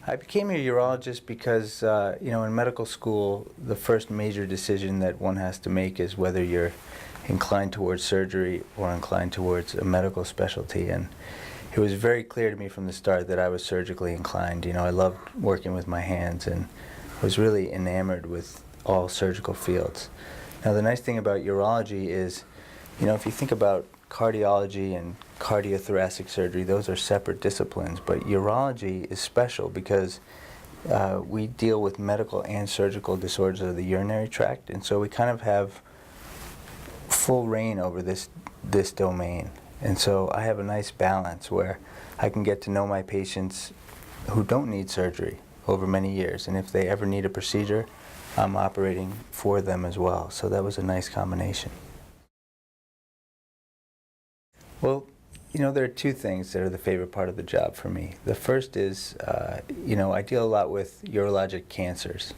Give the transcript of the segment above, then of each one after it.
I became a urologist because, in medical school, the first major decision that one has to make is whether you're inclined towards surgery or inclined towards a medical specialty. And it was very clear to me from the start that I was surgically inclined. I loved working with my hands and was really enamored with all surgical fields. Now, the nice thing about urology is, if you think about cardiology and cardiothoracic surgery, those are separate disciplines, but urology is special because we deal with medical and surgical disorders of the urinary tract, and so we kind of have full reign over this domain. And so I have a nice balance where I can get to know my patients who don't need surgery over many years, and if they ever need a procedure, I'm operating for them as well. So that was a nice combination. Well, there are two things that are the favorite part of the job for me. The first is, I deal a lot with urologic cancers.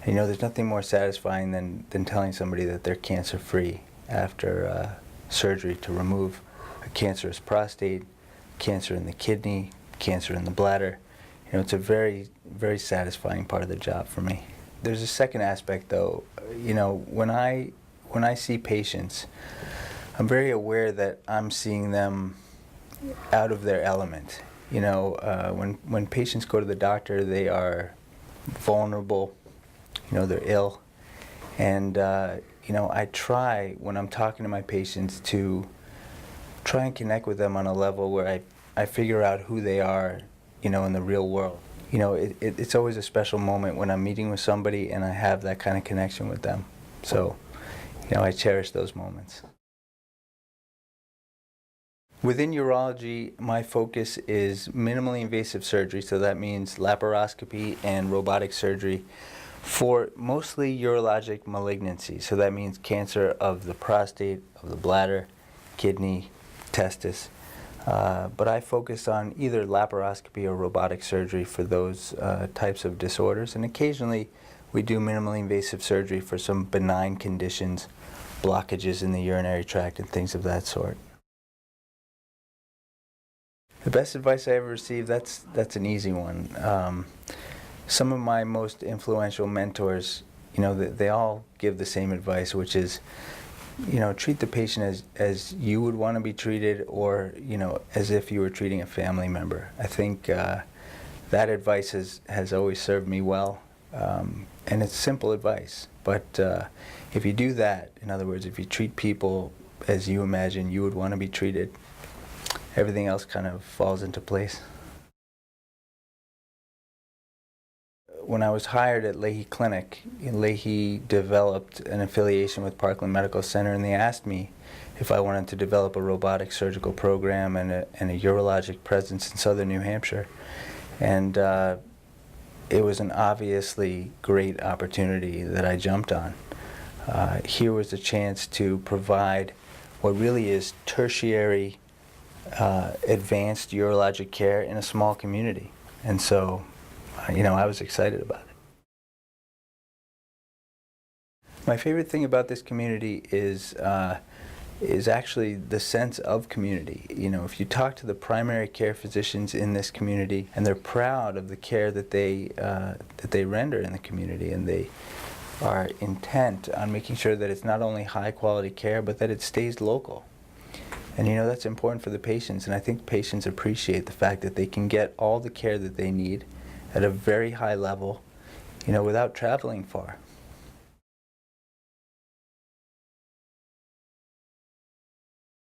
And, there's nothing more satisfying than telling somebody that they're cancer-free after surgery to remove a cancerous prostate, cancer in the kidney, cancer in the bladder. It's a very, very satisfying part of the job for me. There's a second aspect, though. When I see patients, I'm very aware that I'm seeing them out of their element. When patients go to the doctor, they are vulnerable, they're ill. And, I try, when I'm talking to my patients, to try and connect with them on a level where I figure out who they are, in the real world. It's always a special moment when I'm meeting with somebody and I have that kind of connection with them. So, I cherish those moments. Within urology, my focus is minimally invasive surgery, so that means laparoscopy and robotic surgery for mostly urologic malignancies. So that means cancer of the prostate, of the bladder, kidney, testis. But I focus on either laparoscopy or robotic surgery for those types of disorders. And occasionally we do minimally invasive surgery for some benign conditions, blockages in the urinary tract and things of that sort. The best advice I ever received, that's an easy one. Some of my most influential mentors, they all give the same advice, which is, treat the patient as you would want to be treated, or, as if you were treating a family member. I think that advice has always served me well, and it's simple advice. But if you do that, in other words, if you treat people as you imagine you would want to be treated, everything else kind of falls into place. When I was hired at Leahy Clinic, Leahy developed an affiliation with Parkland Medical Center, and they asked me if I wanted to develop a robotic surgical program and a urologic presence in southern New Hampshire. And it was an obviously great opportunity that I jumped on. Here was a chance to provide what really is tertiary advanced urologic care in a small community. And so, I was excited about it. My favorite thing about this community is actually the sense of community. If you talk to the primary care physicians in this community, and they're proud of the care that they render in the community, and they are intent on making sure that it's not only high quality care, but that it stays local. And that's important for the patients, and I think patients appreciate the fact that they can get all the care that they need at a very high level, without traveling far.